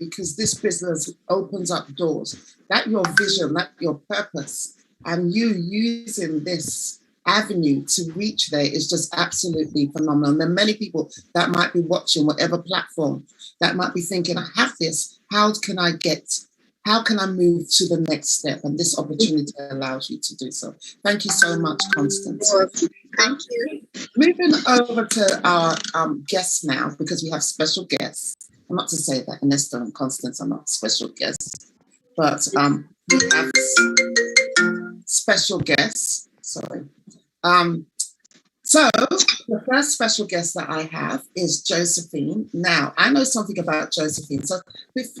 because this business opens up doors. That your vision, that your purpose, and you using this avenue to reach there is just absolutely phenomenal. And there are many people that might be watching whatever platform that might be thinking, I have this, how can I move to the next step? And this opportunity allows you to do so. Thank you so much, Constance. Thank you. Moving over to our guests now, because we have special guests. I'm not to say that Ernesto and Constance are not special guests, but we have special guests. Sorry. So the first special guest that I have is Josephine. Now, I know something about Josephine. So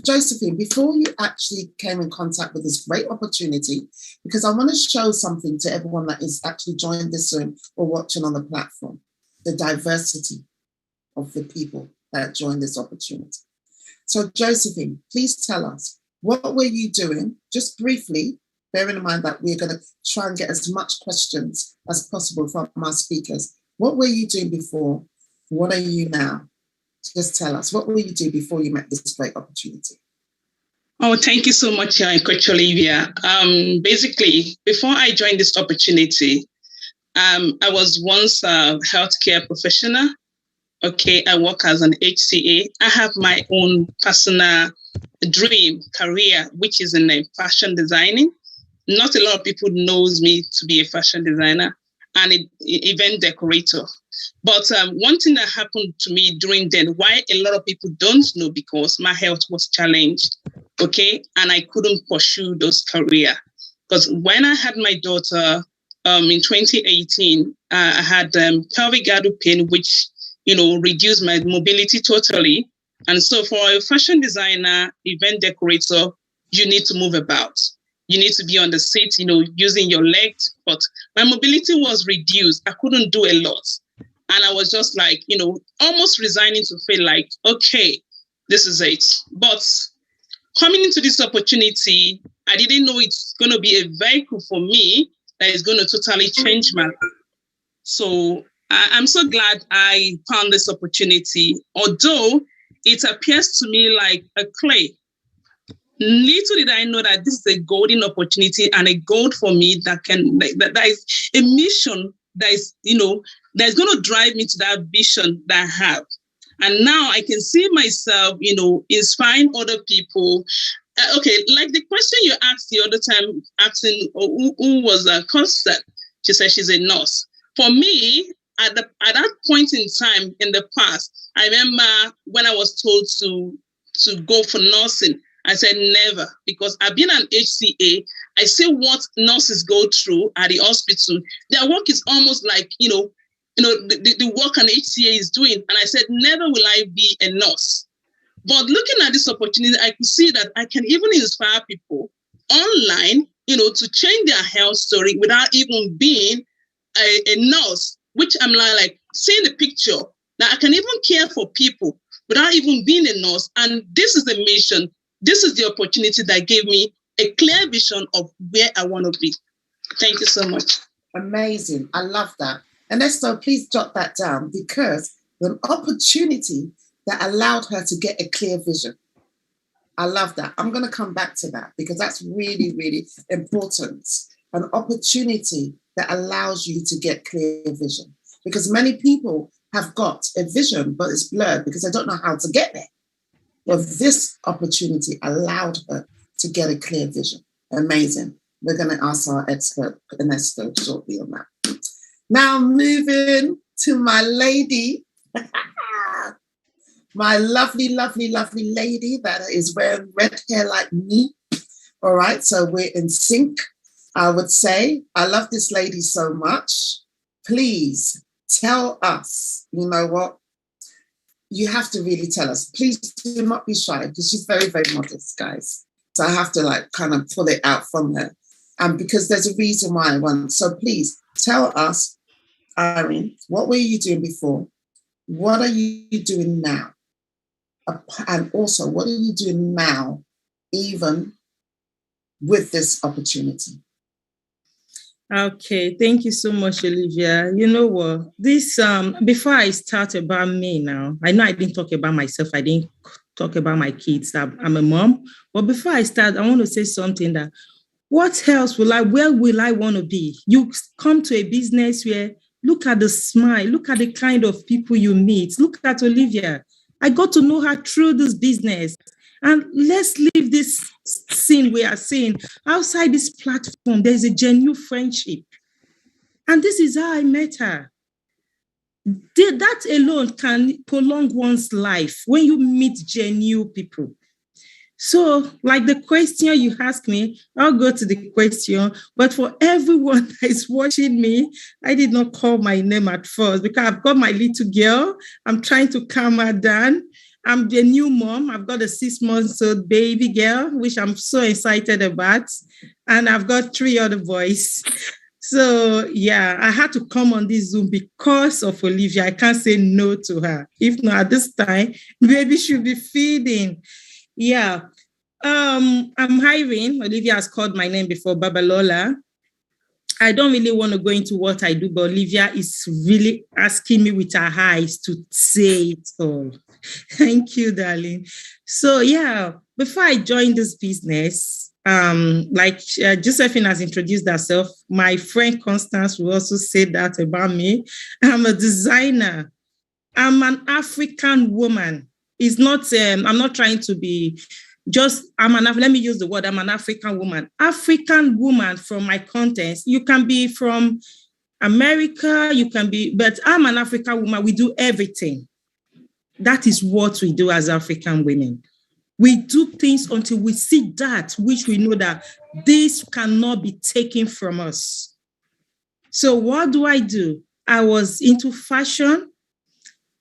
Josephine, before you actually came in contact with this great opportunity, because I want to show something to everyone that is actually joining this Zoom or watching on the platform, the diversity of the people that join this opportunity. So Josephine, please tell us, what were you doing, just briefly, bearing in mind that we're going to try and get as much questions as possible from our speakers. What were you doing before? What are you now? Just tell us, what will you do before you met this great opportunity? Oh, thank you so much, Coach Olivia. Basically, before I joined this opportunity, I was once a healthcare professional. Okay, I work as an HCA. I have my own personal dream career, which is in fashion designing. Not a lot of people knows me to be a fashion designer and an event decorator. But one thing that happened to me during then, why a lot of people don't know, because my health was challenged, okay? And I couldn't pursue those career. Because when I had my daughter in 2018, I had pelvic girdle pain, which, reduced my mobility totally. And so for a fashion designer, event decorator, you need to move about. You need to be on the seat, using your legs. But my mobility was reduced. I couldn't do a lot. And I was just like, almost resigning to feel like, okay, this is it. But coming into this opportunity, I didn't know it's going to be a vehicle for me that is going to totally change my life. So I'm so glad I found this opportunity, although it appears to me like a clay. Little did I know that this is a golden opportunity and a goal for me that is a mission that is, that's going to drive me to that vision that I have. And now I can see myself, inspiring other people. Okay, like the question you asked the other time, asking who was a Constance. She said she's a nurse. For me, at that point in time in the past, I remember when I was told to go for nursing, I said never, because I've been an HCA. I see what nurses go through at the hospital. Their work is almost like, the work an HCA is doing. And I said, never will I be a nurse. But looking at this opportunity, I could see that I can even inspire people online, to change their health story without even being a nurse, which I'm like seeing the picture that I can even care for people without even being a nurse. And this is the mission. This is the opportunity that gave me a clear vision of where I want to be. Thank you so much. Amazing. I love that. Ernesto, please jot that down, because the opportunity that allowed her to get a clear vision. I love that. I'm going to come back to that, because that's really, really important. An opportunity that allows you to get clear vision, because many people have got a vision, but it's blurred because they don't know how to get there. But this opportunity allowed her to get a clear vision. Amazing. We're going to ask our expert, Ernesto, shortly on that. Now, moving to my lady, my lovely, lovely, lovely lady that is wearing red hair like me. All right, so we're in sync, I would say. I love this lady so much. Please tell us, you know what? You have to really tell us. Please do not be shy, because she's very, very modest, guys. So I have to kind of pull it out from her. Because there's a reason why I want. So please tell us, Irene, what were you doing before? What are you doing now? And also, what are you doing now, even with this opportunity? Okay, thank you so much, Olivia. You know what? This before I start about me now, I know I didn't talk about myself. I didn't talk about my kids. I'm a mom. But before I start, I want to say something that what else where will I want to be? You come to a business where look at the smile, look at the kind of people you meet. Look at Olivia. I got to know her through this business. And let's leave this scene we are seeing. Outside this platform, there's a genuine friendship. And this is how I met her. That alone can prolong one's life when you meet genuine people. So, like the question you asked me, I'll go to the question. But for everyone that is watching me, I did not call my name at first because I've got my little girl. I'm trying to calm her down. I'm the new mom. I've got a 6-month-old baby girl, which I'm so excited about. And I've got 3 other boys. So, yeah, I had to come on this Zoom because of Olivia. I can't say no to her. If not, at this time, baby should be feeding. Yeah. I'm hiring. Olivia has called my name before, Babalola. I don't really want to go into what I do, but Olivia is really asking me with her eyes to say it all. Thank you, darling. So, yeah, before I joined this business, Josephine has introduced herself. My friend Constance will also say that about me. I'm a designer. I'm an African woman. It's not, I'm not trying to be let me use the word, I'm an African woman. African woman from my context. You can be from America, but I'm an African woman. We do everything. That is what we do as African women. We do things until we see that which we know that this cannot be taken from us. So what do? I was into fashion.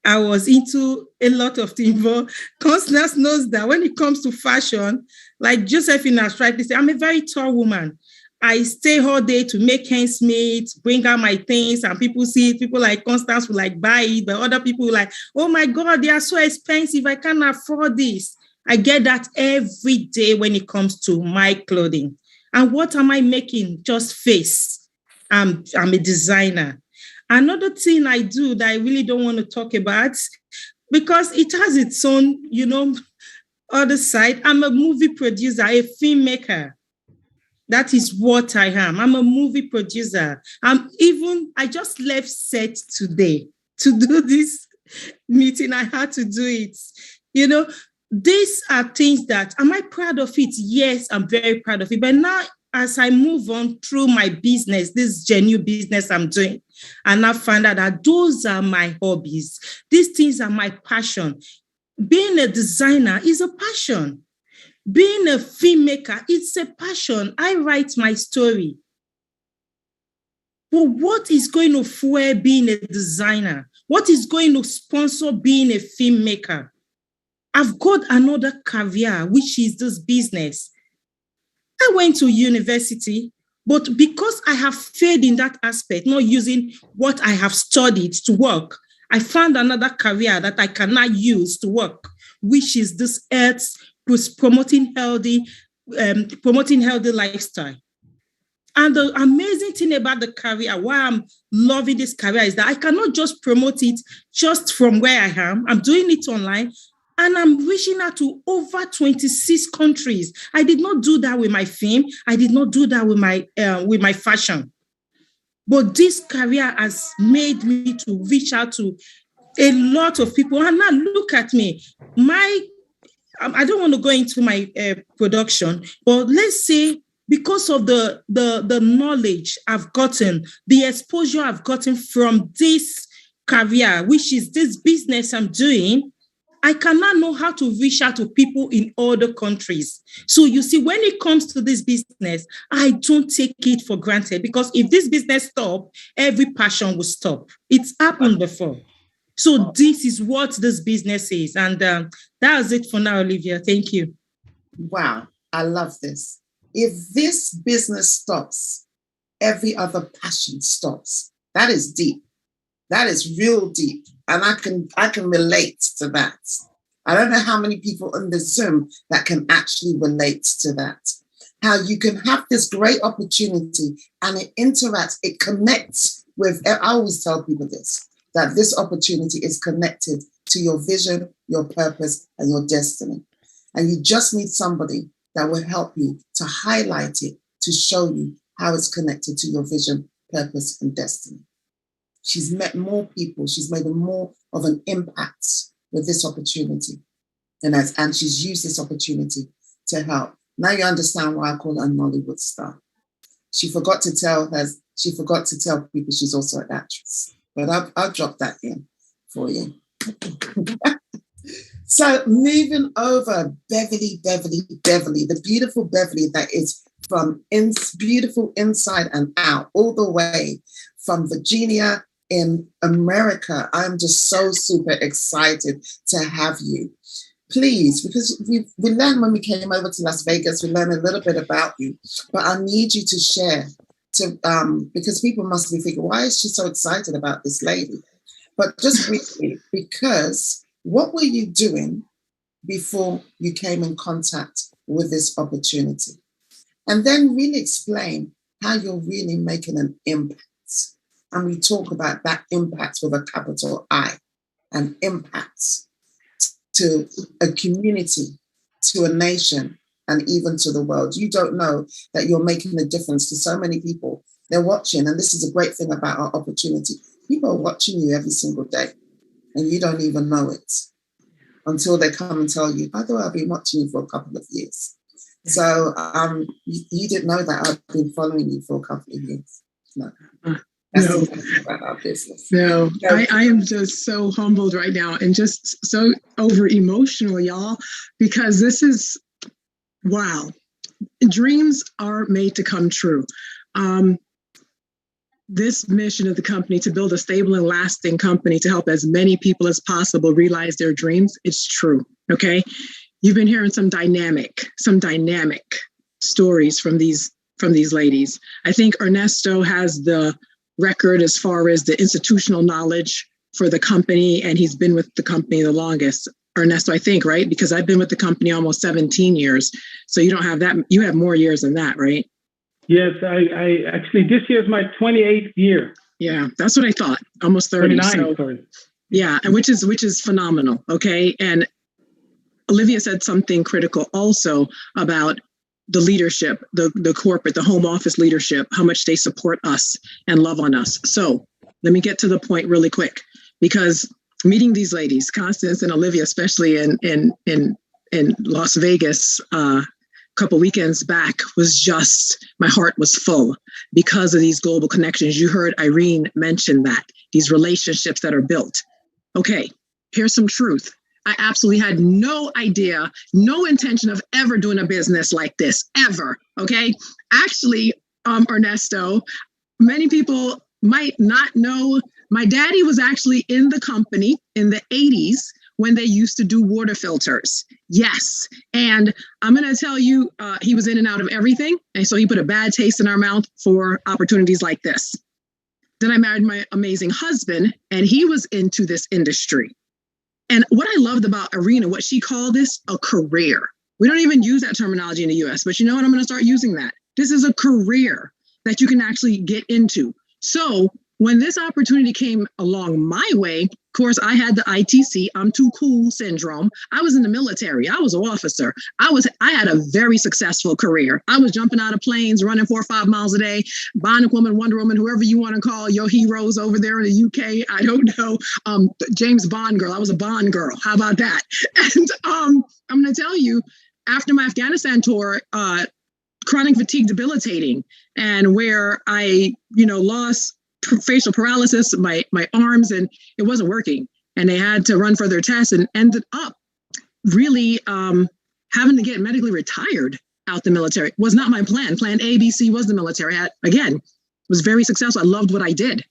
I was into a lot of things, but Constance knows that when it comes to fashion, like Josephine has tried to say, I'm a very tall woman. I stay all day to make ends meet, bring out my things, and people see it. People like Constance will like buy it, but other people will like, oh my God, they are so expensive. I can't afford this. I get that every day when it comes to my clothing. And what am I making? Just face. I'm a designer. Another thing I do that I really don't want to talk about, because it has its own, other side. I'm a movie producer, a filmmaker. That is what I am. I'm a movie producer. I just left set today to do this meeting. I had to do it. These are things that, am I proud of it? Yes, I'm very proud of it. But now, as I move on through my business, this genuine business I'm doing, and I find out that those are my hobbies. These things are my passion. Being a designer is a passion. Being a filmmaker, it's a passion. I write my story. But what is going to fuel being a designer? What is going to sponsor being a filmmaker? I've got another career, which is this business. I went to university, but because I have failed in that aspect, not using what I have studied to work, I found another career that I cannot use to work, which is this health, promoting healthy lifestyle. And the amazing thing about the career, why I'm loving this career, is that I cannot just promote it just from where I am. I'm doing it online. And I'm reaching out to over 26 countries. I did not do that with my film. I did not do that with my fashion. But this career has made me to reach out to a lot of people. And now look at me. I don't want to go into my production, but let's say because of the knowledge I've gotten, the exposure I've gotten from this career, which is this business I'm doing, I cannot know how to reach out to people in other countries. So you see, when it comes to this business, I don't take it for granted, because if this business stops, every passion will stop. It's happened before. So this is what this business is. And that's it for now, Olivia. Thank you. Wow, I love this. If this business stops, every other passion stops. That is deep. That is real deep. And I can relate to that. I don't know how many people on the Zoom that can actually relate to that. How you can have this great opportunity and it interacts, it connects with, I always tell people this, that this opportunity is connected to your vision, your purpose and your destiny. And you just need somebody that will help you to highlight it, to show you how it's connected to your vision, purpose, and destiny. She's met more people. She's made more of an impact with this opportunity. And she's used this opportunity to help. Now you understand why I call her a Nollywood star. She forgot to tell people she's also an actress. But I'll drop that in for you. So moving over, Beverly, the beautiful Beverly that is from beautiful inside and out, all the way from Virginia in America. I'm just so super excited to have you. Please, because we learned when we came over to Las Vegas, we learned a little bit about you, but I need you to share because people must be thinking, why is she so excited about this lady? But just briefly, because what were you doing before you came in contact with this opportunity? And then really explain how you're really making an impact. And we talk about that impact with a capital I, an impact to a community, to a nation, and even to the world. You don't know that you're making a difference to so many people. They're watching, and this is a great thing about our opportunity. People are watching you every single day, and you don't even know it until they come and tell you, by the way, I've been watching you for a couple of years. So you didn't know that I've been following you for a couple of years. No. No, about our business. No, I am just so humbled right now and just so over emotional, y'all, because this is, wow. Dreams are made to come true. This mission of the company to build a stable and lasting company to help as many people as possible realize their dreams, it's true, okay? You've been hearing some dynamic stories from these ladies. I think Ernesto has the record as far as the institutional knowledge for the company, and he's been with the company the longest. Ernesto, I think, right? Because I've been with the company almost 17 years. So you don't have that. You have more years than that, right? Yes, I actually, this year is my 28th year. Yeah, that's what I thought. Almost 30. 29, so, sorry. Yeah, and which is phenomenal. Okay. And Olivia said something critical also about the leadership, the corporate, the home office leadership, how much they support us and love on us. So let me get to the point really quick, because meeting these ladies, Constance and Olivia, especially in Las Vegas, a couple weekends back, was just, my heart was full because of these global connections. You heard Irene mention that, these relationships that are built. Okay, here's some truth. I absolutely had no idea, no intention of ever doing a business like this, ever, okay? Actually, Ernesto, many people might not know, my daddy was actually in the company in the 80s when they used to do water filters. Yes, and I'm gonna tell you, he was in and out of everything, and so he put a bad taste in our mouth for opportunities like this. Then I married my amazing husband, and he was into this industry. And what I loved about Irina, what she called this a career. We don't even use that terminology in the US, but you know what? I'm going to start using that. This is a career that you can actually get into. So when this opportunity came along my way, of course, I had the ITC, I'm too cool syndrome. I was in the military. I was an officer. I had a very successful career. I was jumping out of planes, running 4 or 5 miles a day, Bionic Woman, Wonder Woman, whoever you want to call your heroes over there in the UK. I don't know. James Bond girl. I was a Bond girl. How about that? And I'm going to tell you, after my Afghanistan tour, chronic fatigue debilitating, and where I, lost facial paralysis, my arms, and it wasn't working. And they had to run further tests and ended up really having to get medically retired out the military. Was not my plan. Plan A, B, C was the military. Was very successful. I loved what I did.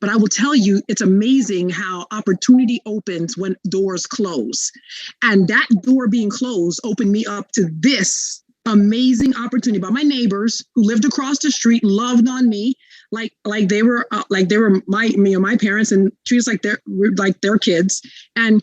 But I will tell you, it's amazing how opportunity opens when doors close. And that door being closed opened me up to this amazing opportunity by my neighbors who lived across the street, loved on me like they were my parents, and treated us like their kids, and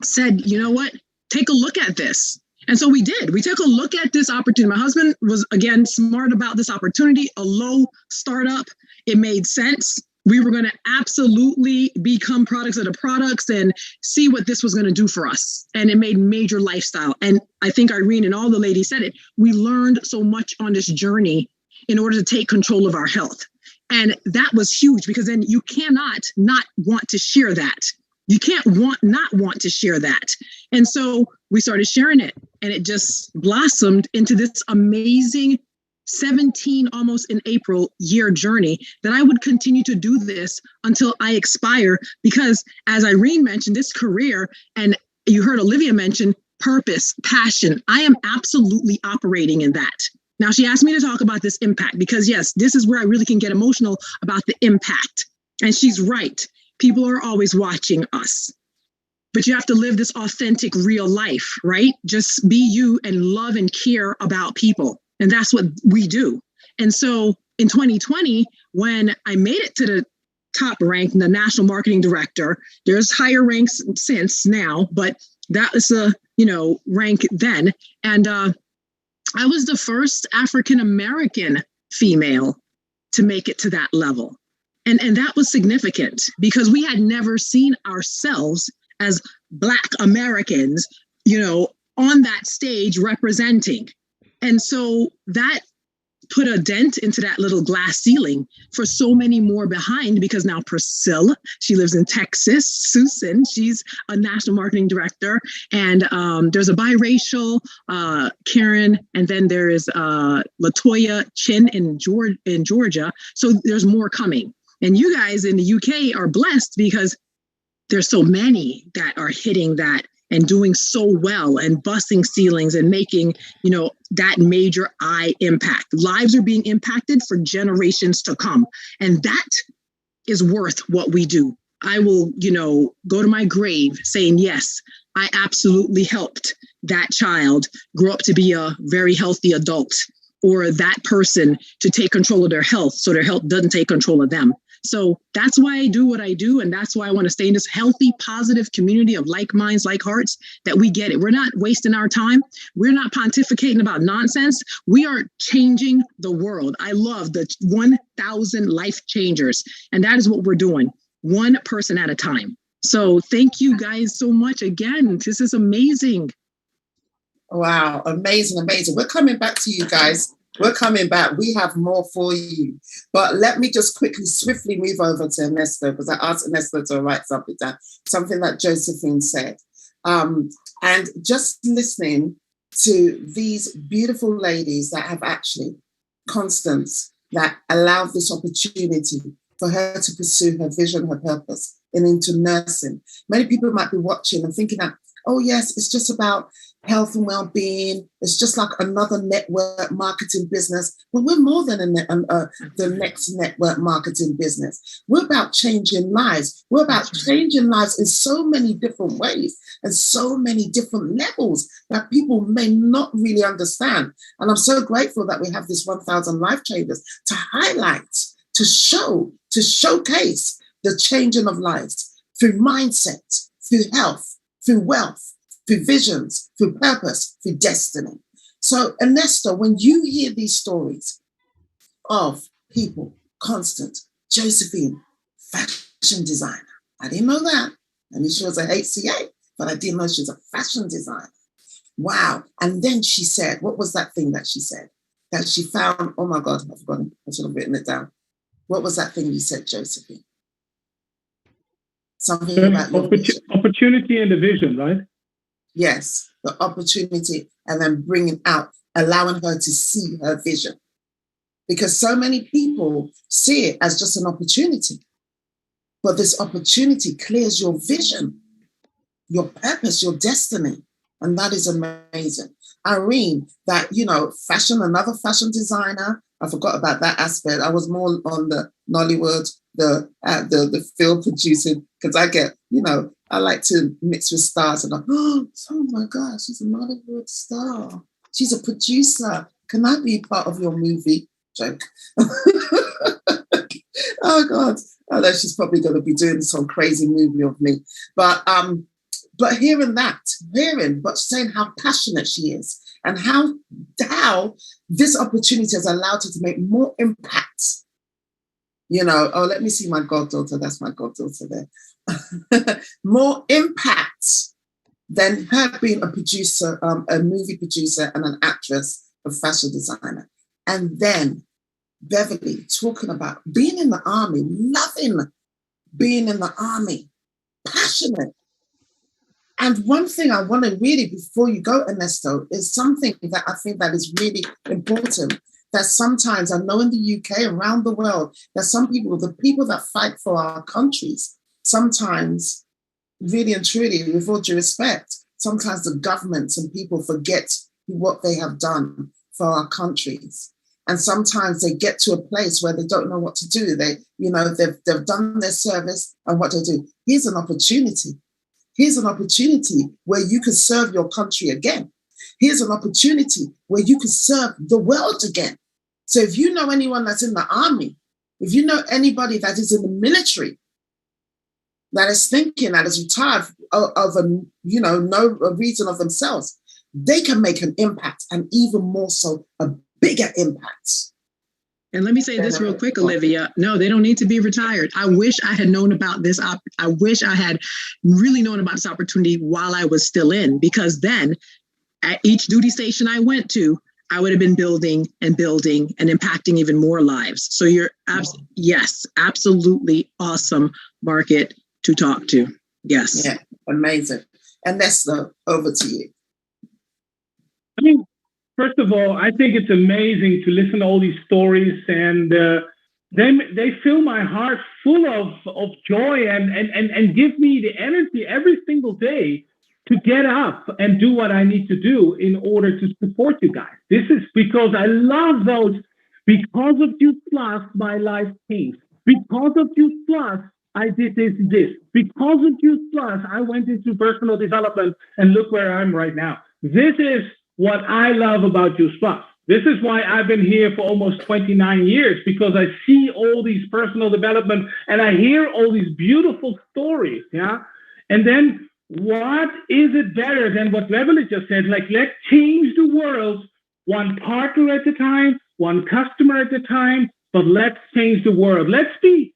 said, you know what, take a look at this. And so we did. We took a look at this opportunity. My husband was, again, smart about this opportunity, a low startup. It made sense. We were going to absolutely become products of the products and see what this was going to do for us. And it made major lifestyle. And I think Irene and all the ladies said it. We learned so much on this journey in order to take control of our health. And that was huge, because then you cannot not want to share that. You can't not want to share that. And so we started sharing it, and it just blossomed into this amazing 17, almost in April, year journey that I would continue to do this until I expire. Because as Irene mentioned, this career, and you heard Olivia mention purpose, passion, I am absolutely operating in that. Now, she asked me to talk about this impact because, yes, this is where I really can get emotional about the impact. And she's right. People are always watching us. But you have to live this authentic, real life, right? Just be you and love and care about people. And that's what we do. And so in 2020, when I made it to the top rank, the national marketing director, there's higher ranks since now, but that was a, rank then. And I was the first African-American female to make it to that level. And that was significant because we had never seen ourselves as Black Americans, on that stage representing. And so that put a dent into that little glass ceiling for so many more behind, because now Priscilla, she lives in Texas. Susan, she's a national marketing director. And there's a biracial Karen, and then there is Latoya Chin in Georgia. So there's more coming. And you guys in the UK are blessed because there's so many that are hitting that and doing so well and busting ceilings and making, that major impact. Lives are being impacted for generations to come. And that is worth what we do. I will, go to my grave saying, yes, I absolutely helped that child grow up to be a very healthy adult, or that person to take control of their health so their health doesn't take control of them. So that's why I do what I do. And that's why I want to stay in this healthy, positive community of like minds, like hearts, that we get it. We're not wasting our time. We're not pontificating about nonsense. We are changing the world. I love the 1,000 life changers. And that is what we're doing, one person at a time. So thank you guys so much again. This is amazing. Wow. Amazing. Amazing. We're coming back to you guys. We're coming back. We have more for you. But let me just swiftly move over to Ernesto, because I asked Ernesto to write something down, something that Josephine said. And just listening to these beautiful ladies that have actually, Constance, that allowed this opportunity for her to pursue her vision, her purpose, and into nursing. Many people might be watching and thinking that, oh yes, it's just about health and well-being. It's just like another network marketing business. But we're more than the next network marketing business. We're about changing lives. We're about changing lives in so many different ways and so many different levels that people may not really understand. And I'm so grateful that we have this 1,000 life changers to highlight, to showcase the changing of lives through mindset, through health, through wealth, through visions, through purpose, through destiny. So, Ernesto, when you hear these stories of people, Constant, Josephine, fashion designer, I didn't know that. I knew she was a HCA, but I didn't know she was a fashion designer. Wow. And then she said, what was that thing that she said? That she found, oh my God, I've forgotten. I should have written it down. What was that thing you said, Josephine? Something about opportunity and the vision, right? Yes, the opportunity, and then bringing out, allowing her to see her vision. Because so many people see it as just an opportunity. But this opportunity clears your vision, your purpose, your destiny. And that is amazing. Irene, that, fashion, another fashion designer. I forgot about that aspect. I was more on the Nollywood, the film producing, because I get, I like to mix with stars and oh my gosh, she's a Nollywood star. She's a producer. Can I be part of your movie? Joke. Oh God. I know she's probably going to be doing some crazy movie of me. But saying how passionate she is and how this opportunity has allowed her to make more impact You know, oh, let me see my goddaughter. That's my goddaughter there. More impact than her being a producer, a movie producer and an actress, a fashion designer. And then Beverly talking about being in the army, loving being in the army, passionate. And one thing I want to really, before you go, Ernesto, is something that I think that is really important, that sometimes, I know in the UK, around the world, that some people, the people that fight for our countries, sometimes, really and truly, with all due respect, sometimes the governments and people forget what they have done for our countries. And sometimes they get to a place where they don't know what to do. They, you know, they've done their service, and what they do. Here's an opportunity. Here's an opportunity where you can serve your country again. Here's an opportunity where you can serve the world again. So if you know anyone that's in the army, if you know anybody that is in the military, that is thinking, that is retired of a, you know, no reason of themselves, they can make an impact, and even more so, a bigger impact. And let me say this real quick, Olivia. No, they don't need to be retired. I wish I had known about this. I wish I had really known about this opportunity while I was still in, because then at each duty station I went to, I would have been building and impacting even more lives. So you're, yes, absolutely awesome market to talk to. Yes. Yeah, amazing. And Nestor, over to you. I mean, first of all, I think it's amazing to listen to all these stories, and they fill my heart full of joy and give me the energy every single day to get up and do what I need to do in order to support you guys. This is because I love those. Because of Juicebox, my life changed. Because of Juicebox, I did this. Because of Juicebox, I went into personal development, and look where I'm right now. This is what I love about Juicebox. This is why I've been here for almost 29 years, because I see all these personal development and I hear all these beautiful stories. Yeah. And then what is it better than what Beverly just said? Like, let's change the world one partner at a time, one customer at a time, but let's change the world. Let's be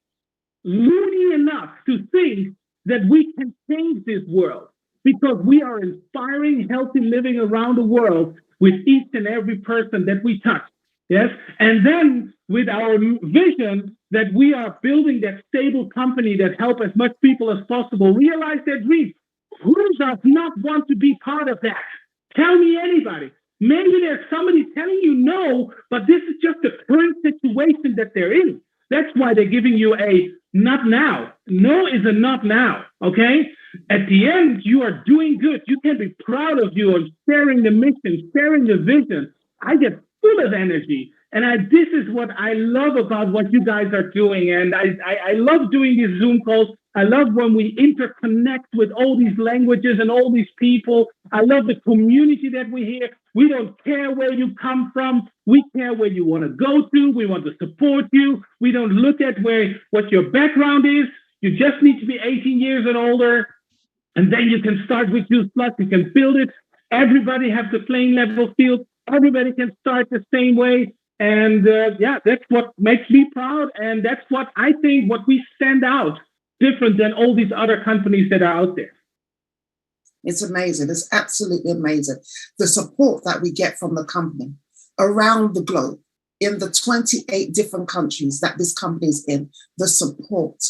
loony enough to think that we can change this world, because we are inspiring healthy living around the world with each and every person that we touch. Yes. And then with our vision that we are building that stable company that help as much people as possible realize their dreams. Who does not want to be part of that? Tell me anybody. Maybe there's somebody telling you no, but this is just the current situation that they're in. That's why they're giving you a not now. No is a not now. Okay. At the end, you are doing good. You can be proud of you on sharing the mission, sharing the vision. I get full of energy. And this is what I love about what you guys are doing. And I love doing these Zoom calls. I love when we interconnect with all these languages and all these people. I love the community that we hear. We don't care where you come from. We care where you want to go to. We want to support you. We don't look at what your background is. You just need to be 18 years and older. And then you can start with Juicebox. You can build it. Everybody has the playing level field. Everybody can start the same way. And that's what makes me proud. And that's what I think what we send out different than all these other companies that are out there. It's amazing. It's absolutely amazing. The support that we get from the company around the globe, in the 28 different countries that this company is in, the support.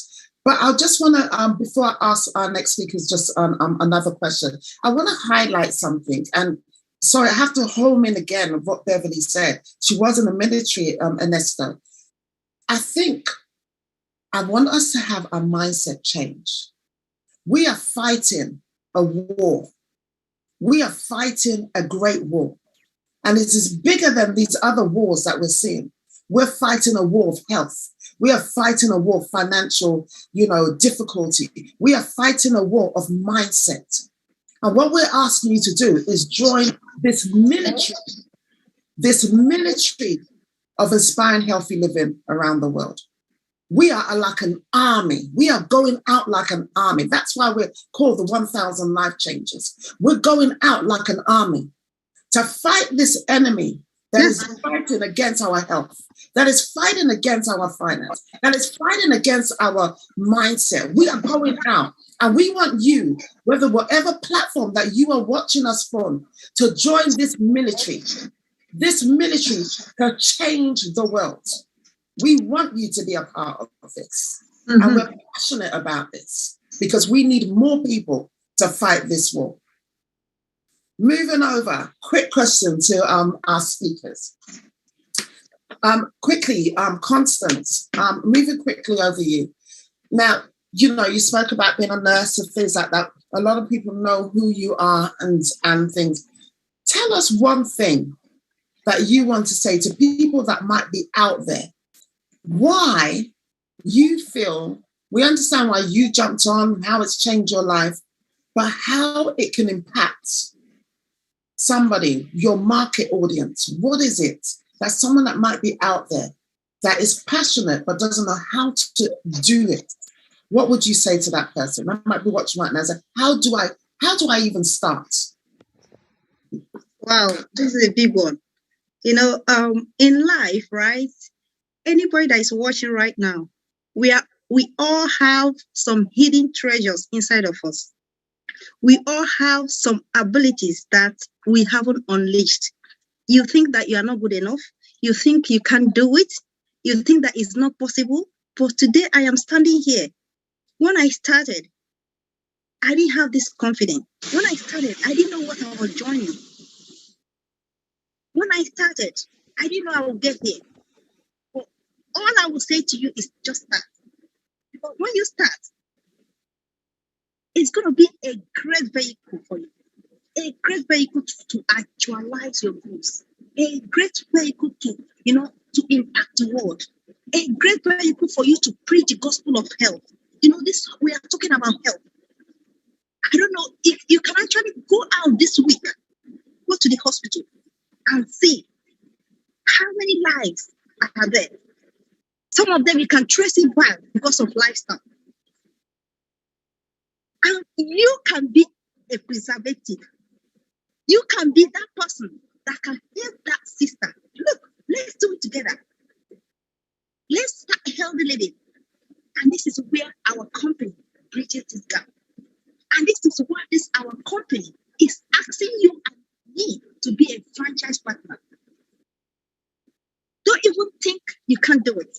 But I just want to, before I ask our next speakers just another question, I want to highlight something. And sorry, I have to home in again of what Beverly said. She was in the military, Ernesto. I think I want us to have a mindset change. We are fighting a war. We are fighting a great war. And it is bigger than these other wars that we're seeing. We're fighting a war of health. We are fighting a war of financial, difficulty. We are fighting a war of mindset. And what we're asking you to do is join this military of inspiring healthy living around the world. We are like an army. We are going out like an army. That's why we're called the 1,000 Life Changers. We're going out like an army to fight this enemy that is fighting against our health, that is fighting against our finance, that is fighting against our mindset. We are going out and we want you, whatever platform that you are watching us from, to join this military to change the world. We want you to be a part of this. And we're passionate about this because we need more people to fight this war. Moving over, quick question to our speakers. Quickly, Constance, moving quickly over you. Now, you spoke about being a nurse and things like that. A lot of people know who you are and things. Tell us one thing that you want to say to people that might be out there. Why you feel, we understand why you jumped on, how it's changed your life, but how it can impact somebody, your market audience. What is it that someone that might be out there that is passionate but doesn't know how to do it? What would you say to that person? I might be watching right now and say, how do I even start? Wow, this is a big one. In life, right? Anybody that is watching right now, we all have some hidden treasures inside of us. We all have some abilities that we haven't unleashed. You think that you are not good enough. You think you can't do it. You think that it's not possible. But today I am standing here. When I started, I didn't have this confidence. When I started, I didn't know what I was joining. When I started, I didn't know I would get here. But all I will say to you is just that. But when you start, it's going to be a great vehicle for you. A great vehicle to actualize your goals. A great vehicle to impact the world. A great vehicle for you to preach the gospel of health. This we are talking about health. I don't know if you can actually go out this week, go to the hospital and see how many lives are there. Some of them you can trace it back because of lifestyle. And you can be a preservative. You can be that person that can help that sister. Look, let's do it together. Let's start healthy living. And this is where our company bridges this gap. And this is what our company is asking you and me to be a franchise partner. Don't even think you can't do it.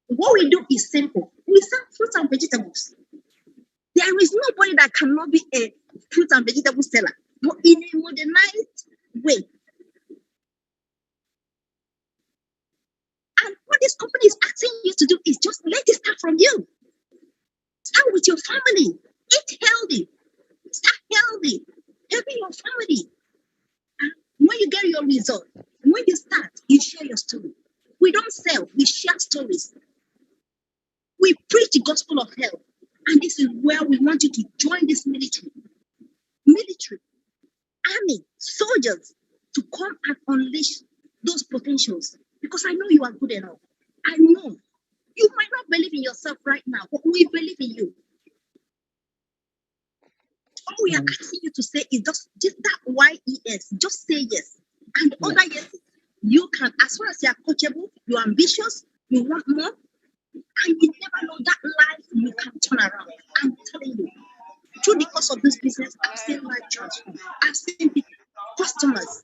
What we do is simple. We sell fruits and vegetables. There is nobody that cannot be a fruit and vegetable seller, but in a modernized way. And what this company is asking you to do is just let it start from you. Start with your family. Eat healthy. Start healthy. Helping your family. And when you get your result, when you start, you share your story. We don't sell, we share stories. We preach the gospel of health. And this is where we want you to join this military, army, soldiers, to come and unleash those potentials. Because I know you are good enough. I know. You might not believe in yourself right now, but we believe in you. All we are asking you to say is just that YES. Just say yes. And the other yes, you can, as far as you are coachable, you are ambitious, you want more, and you never know that life you can turn around. I'm telling you, through the course of this business, I've seen life transform. I've seen customers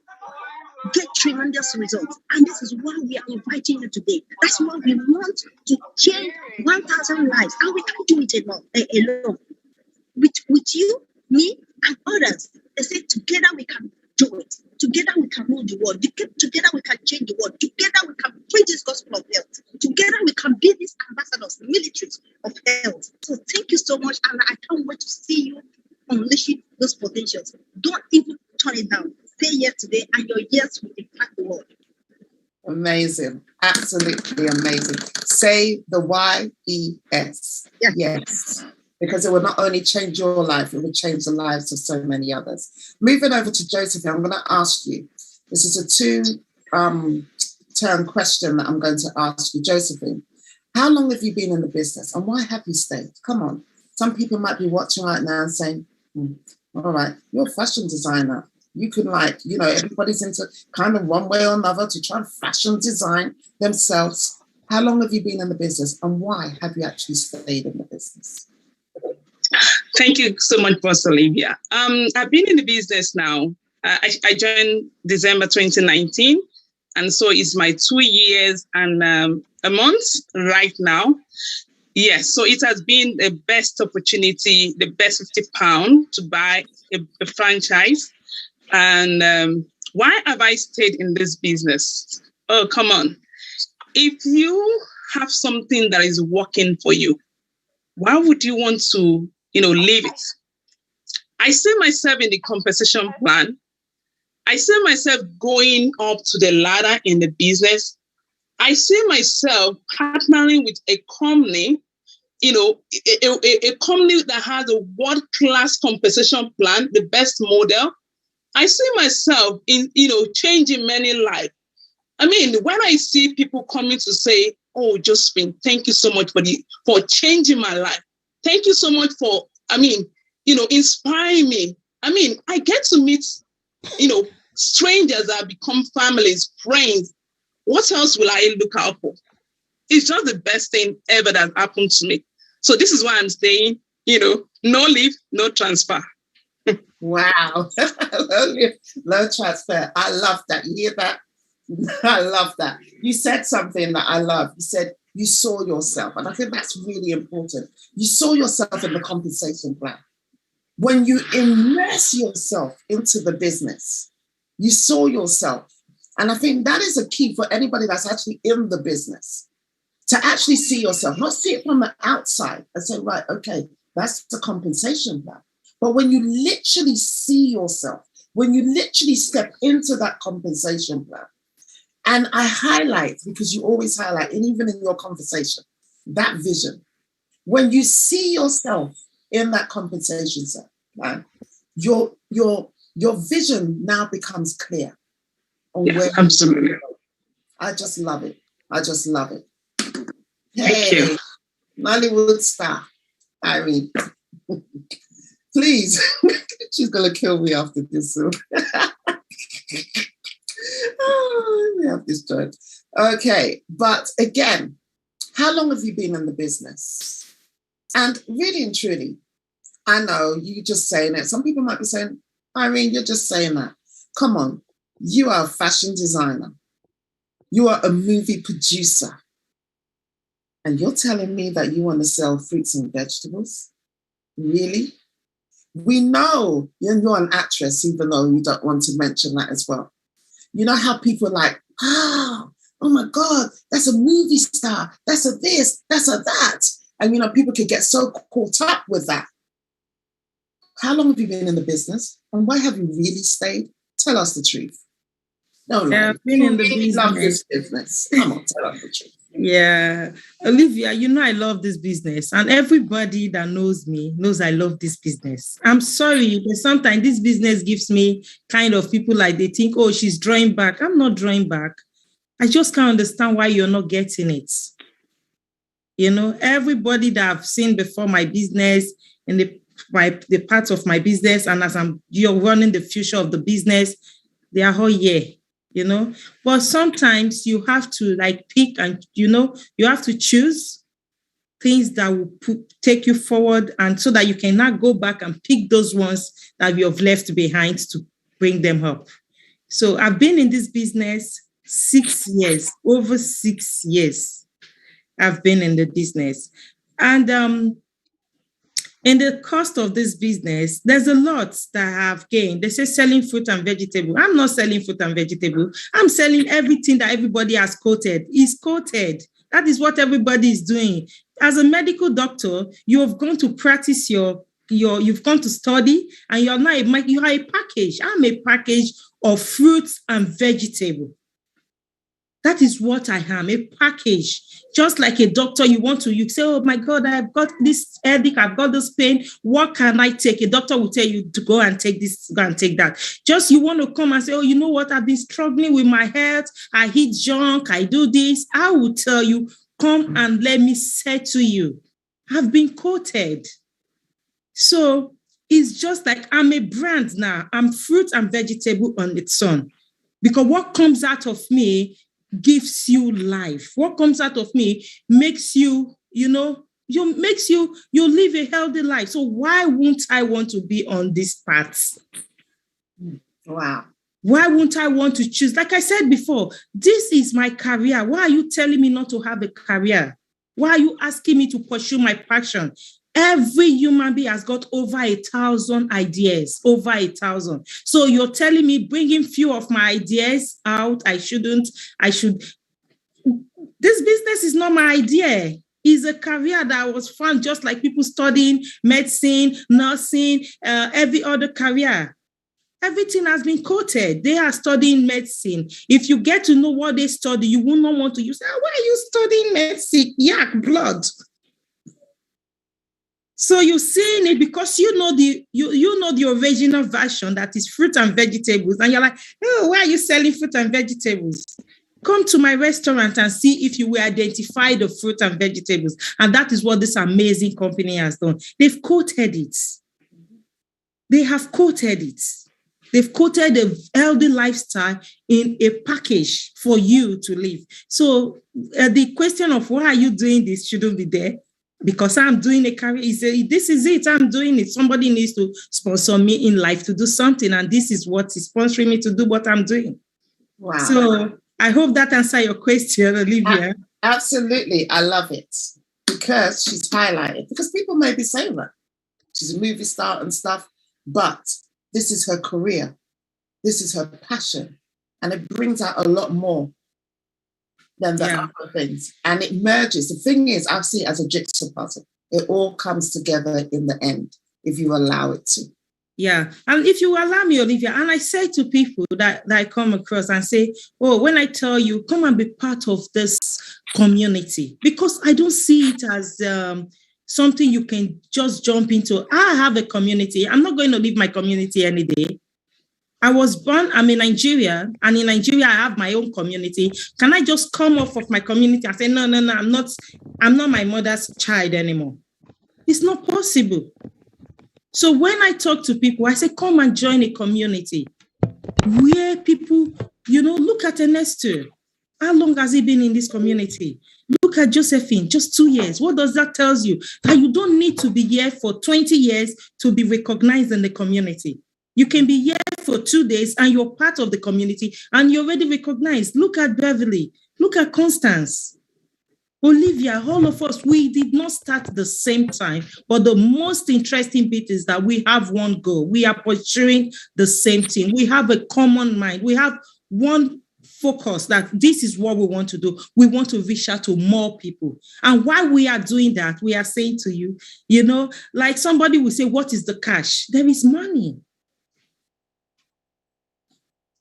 get tremendous results. And this is why we are inviting you today. That's why we want to change 1,000 lives. And we can't do it alone. With you, me, and others. They say together we can do it. Together we can rule the world. Together we can change the world. Together we can preach this gospel of health. Together we can be these ambassadors, militaries of health. So thank you so much. And I can't wait to see you unleashing those potentials. Don't even turn it down. Say yes today, and your yes will impact the world. Amazing. Absolutely amazing. Say the YES. Yeah. Yes. Because it will not only change your life, it will change the lives of so many others. Moving over to Josephine, I'm going to ask you. This is a two-term question that I'm going to ask you. Josephine, how long have you been in the business and why have you stayed? Come on. Some people might be watching right now and saying, all right, you're a fashion designer. You can everybody's into kind of one way or another to try and fashion design themselves. How long have you been in the business, and why have you actually stayed in the business? Thank you so much, Boss Olivia. I've been in the business now. I joined December 2019, and so it's my 2 years and a month right now. Yes, so it has been the best opportunity, the best £50 to buy a franchise. And why have I stayed in this business? Oh, come on. If you have something that is working for you, why would you want to, leave it? I see myself in the compensation plan. I see myself going up to the ladder in the business. I see myself partnering with a company, a company that has a world-class compensation plan, the best model. I see myself in, changing many lives. I mean, when I see people coming to say, "Oh, Josephine, thank you so much for changing my life. Thank you so much for, inspiring me." I mean, I get to meet, strangers that become families, friends. What else will I look out for? It's just the best thing ever that happened to me. So this is why I'm saying, no leave, no transfer. Wow. No transfer. I love that. You hear that? I love that. You said something that I love. You said you saw yourself. And I think that's really important. You saw yourself in the compensation plan. When you immerse yourself into the business, you saw yourself. And I think that is a key for anybody that's actually in the business, to actually see yourself, not see it from the outside and say, right, okay, that's the compensation plan. But when you literally see yourself, when you literally step into that compensation plan, and I highlight, because you always highlight, and even in your conversation, that vision. When you see yourself in that compensation plan, your vision now becomes clear on where. Absolutely. I just love it. I just love it. Thank you. Nollywood star, Irene. Please, she's going to kill me after this. So. We have this joint. Okay, but again, how long have you been in the business? And really and truly, I know you're just saying it. Some people might be saying, Irene, you're just saying that. Come on, you are a fashion designer. You are a movie producer. And you're telling me that you want to sell fruits and vegetables? Really? We know you're an actress, even though you don't want to mention that as well. You know how people are like, oh my God, that's a movie star. That's a this, that's a that. And, people can get so caught up with that. How long have you been in the business? And why have you really stayed? Tell us the truth. No, I've been in the business. Love this business. Come on, tell us the truth. Yeah. Olivia, I love this business. And everybody that knows me knows I love this business. I'm sorry, but sometimes this business gives me kind of people like they think, oh, she's drawing back. I'm not drawing back. I just can't understand why you're not getting it. Everybody that I've seen before my business and the parts of my business, and as you're running the future of the business, they are all here. But sometimes you have to pick and, you have to choose things that will take you forward, and so that you can now go back and pick those ones that you have left behind to bring them up. So I've been in this business 6 years, over 6 years. I've been in the business. And in the cost of this business, there's a lot that I have gained. They say selling fruit and vegetable. I'm not selling fruit and vegetable. I'm selling everything that everybody has quoted. Is quoted. That is what everybody is doing. As a medical doctor, you have gone to practice you've gone to study, and you are a package. I'm a package of fruits and vegetable. That is what I am, a package. Just like a doctor, you say, oh my God, I've got this headache, I've got this pain. What can I take? A doctor will tell you to go and take this, go and take that. Just you want to come and say, oh, you know what? I've been struggling with my health. I eat junk, I do this. I will tell you, come and let me say to you, I've been quoted. So It's just like I'm a brand now. I'm fruit and vegetable on its own. Because what comes out of me gives you life. What comes out of me makes you, you live a healthy life. So why won't I want to be on this path? Wow. Why won't I want to choose? Like I said before, this is my career. Why are you telling me not to have a career? Why are you asking me to pursue my passion? Every human being has got over 1,000 ideas, over 1,000. So you're telling me bringing few of my ideas out, I should. This business is not my idea. It's a career that was found just like people studying medicine, nursing, every other career. Everything has been quoted. They are studying medicine. If you get to know what they study, you will not want to use. Why are you studying medicine? Yak, blood. So you're saying it because you know the original version that is fruit and vegetables, and you're like, oh, why are you selling fruit and vegetables? Come to my restaurant and see if you will identify the fruit and vegetables. And that is what this amazing company has done. They've quoted it. They have quoted it. They've quoted a healthy lifestyle in a package for you to live. So the question of why are you doing this shouldn't be there. Because I'm doing a career, this is it, I'm doing it. Somebody needs to sponsor me in life to do something, and this is what is sponsoring me to do what I'm doing. Wow. So I hope that answers your question, Olivia. Absolutely, I love it. Because she's highlighted, because people may be saying that. She's a movie star and stuff, but this is her career. This is her passion. And it brings out a lot more than the other things. And it merges. The thing is, I see it as a jigsaw puzzle. It all comes together in the end, if you allow it to. Yeah. And if you allow me, Olivia, and I say to people that I come across and say, oh, when I tell you, come and be part of this community, because I don't see it as something you can just jump into. I have a community. I'm not going to leave my community any day. I was born, I'm in Nigeria, and in Nigeria, I have my own community. Can I just come off of my community and say, no, I'm not my mother's child anymore? It's not possible. So when I talk to people, I say, come and join a community where people, look at Ernesto. How long has he been in this community? Look at Josephine, just 2 years. What does that tell you? That you don't need to be here for 20 years to be recognized in the community. You can be here for 2 days and you're part of the community and you're already recognized. Look at Beverly. Look at Constance. Olivia, all of us, we did not start at the same time. But the most interesting bit is that we have one goal. We are pursuing the same thing. We have a common mind. We have one focus that this is what we want to do. We want to reach out to more people. And while we are doing that, we are saying to you, like somebody will say, what is the cash? There is money.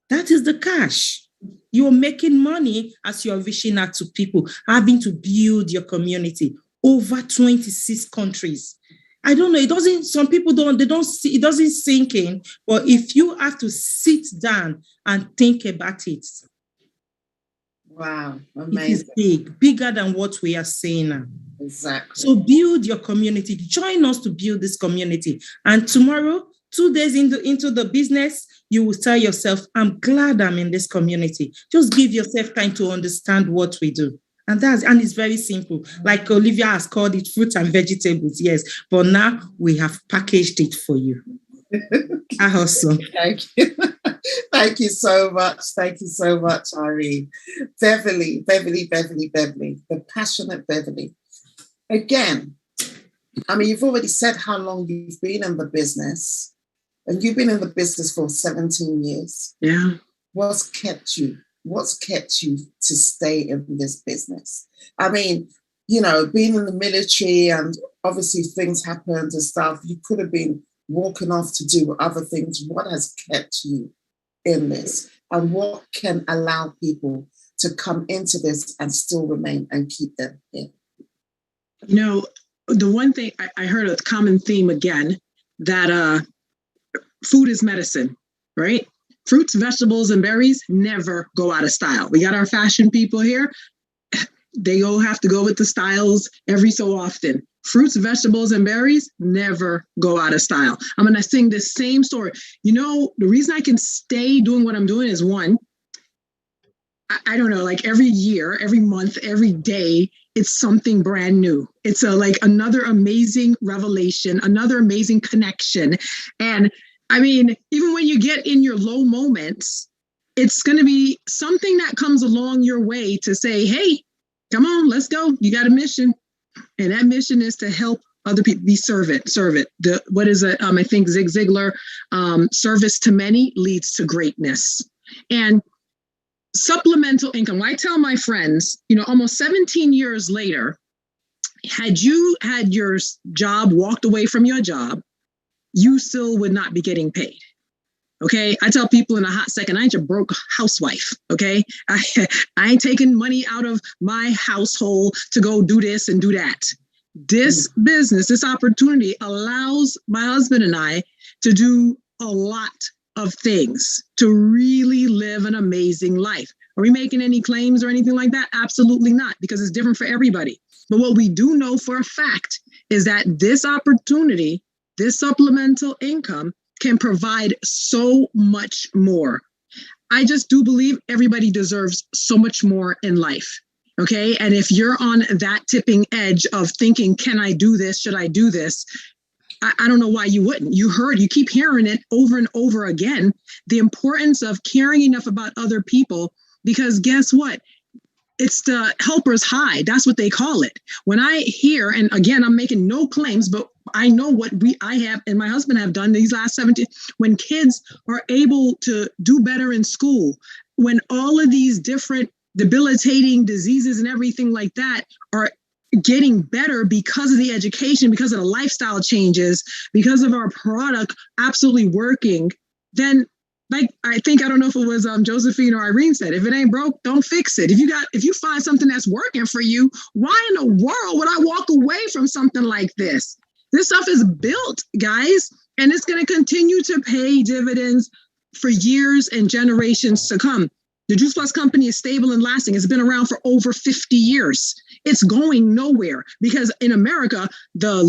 That is the cash. You're making money as you're reaching out to people, having to build your community over 26 countries. I don't know. Some people don't see, it doesn't sink in, but if you have to sit down and think about it. Wow. Amazing. It is bigger than what we are saying now. Exactly. So build your community. Join us to build this community. And tomorrow, 2 days into the business, you will tell yourself, I'm glad I'm in this community. Just give yourself time to understand what we do. And it's very simple. Like Olivia has called it fruit and vegetables, yes. But now we have packaged it for you. Awesome. Thank you. Thank you so much. Thank you so much, Irene. Beverly, the passionate Beverly. Again, you've already said how long you've been in the business. And you've been in the business for 17 years. Yeah. What's kept you to stay in this business? Being in the military and obviously things happened and stuff, you could have been walking off to do other things. What has kept you in this? And what can allow people to come into this and still remain and keep them in? The one thing I heard a common theme again, that food is medicine, right? Fruits, vegetables, and berries never go out of style. We got our fashion people here. They all have to go with the styles every so often. Fruits, vegetables, and berries never go out of style. I'm going to sing the same story. You know, the reason I can stay doing what I'm doing is one, I don't know, like every year, every month, every day, it's something brand new. It's like another amazing revelation, another amazing connection. And I mean, even when you get in your low moments, it's going to be something that comes along your way to say, hey, come on, let's go. You got a mission. And that mission is to help other people, be servant. What is it? I think Zig Ziglar, service to many leads to greatness. And supplemental income. I tell my friends, you know, almost 17 years later, had you had your job, walked away from your job, you still would not be getting paid. Okay. I tell people in a hot second, I ain't your broke housewife. Okay. I ain't taking money out of my household to go do this and do that. This business, this opportunity allows my husband and I to do a lot of things, to really live an amazing life. Are we making any claims or anything like that? Absolutely not, because it's different for everybody. But what we do know for a fact is that this opportunity, this supplemental income, can provide so much more. I just do believe everybody deserves so much more in life. Okay. And if you're on that tipping edge of thinking, can I do this? Should I do this? I don't know why you wouldn't. You keep hearing it over and over again, the importance of caring enough about other people, because guess what? It's the helper's high. That's what they call it. When I hear, and again, I'm making no claims, but I know what I have and my husband have done these last 17, when kids are able to do better in school, when all of these different debilitating diseases and everything like that are getting better because of the education, because of the lifestyle changes, because of our product absolutely working, then like I don't know if it was Josephine or Irene said, if it ain't broke, don't fix it. If you find something that's working for you, why in the world would I walk away from something like this? This stuff is built, guys, and it's going to continue to pay dividends for years and generations to come. The Juicebox company is stable and lasting. It's been around for over 50 years. It's going nowhere because in America, the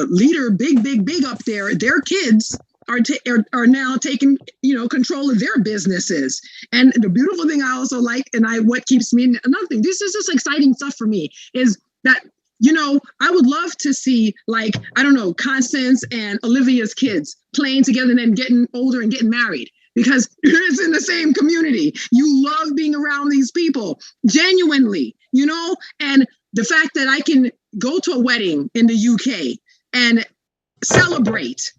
leader, big up there, their kids are now taking, control of their businesses. And the beautiful thing I also like, and what keeps me, another thing, this is just exciting stuff for me, is that, I would love to see, Constance and Olivia's kids playing together and then getting older and getting married. Because it's in the same community. You love being around these people, genuinely, and the fact that I can go to a wedding in the UK and celebrate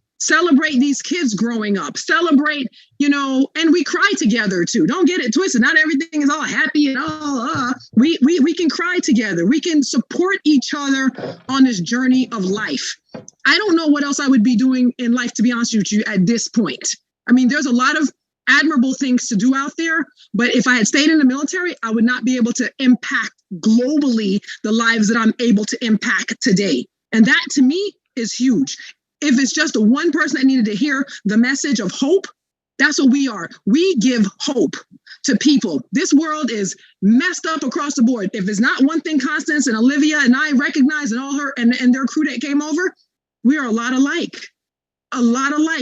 these kids growing up, celebrate, and we cry together too. Don't get it twisted. Not everything is all happy and all, we can cry together. We can support each other on this journey of life. I don't know what else I would be doing in life, to be honest with you, at this point. I mean, there's a lot of admirable things to do out there, but if I had stayed in the military, I would not be able to impact globally the lives that I'm able to impact today. And that to me is huge. If it's just the one person that needed to hear the message of hope, that's what we are. We give hope to people. This world is messed up across the board. If it's not one thing Constance and Olivia and I recognize and all her and their crew that came over, we are a lot alike.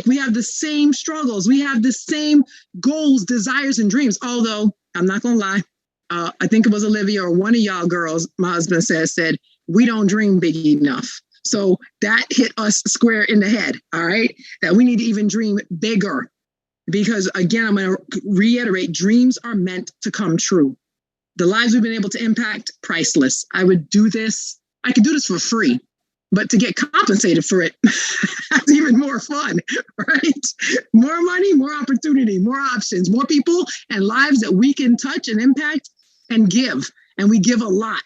We have the same struggles. We have the same goals, desires, and dreams. Although I'm not going to lie. I think it was Olivia or one of y'all girls, my husband said, we don't dream big enough. So that hit us square in the head. All right. That we need to even dream bigger, because again, I'm going to reiterate, dreams are meant to come true. The lives we've been able to impact, priceless. I could do this for free. But to get compensated for it, that's even more fun, right? More money, more opportunity, more options, more people and lives that we can touch and impact and give. And we give a lot.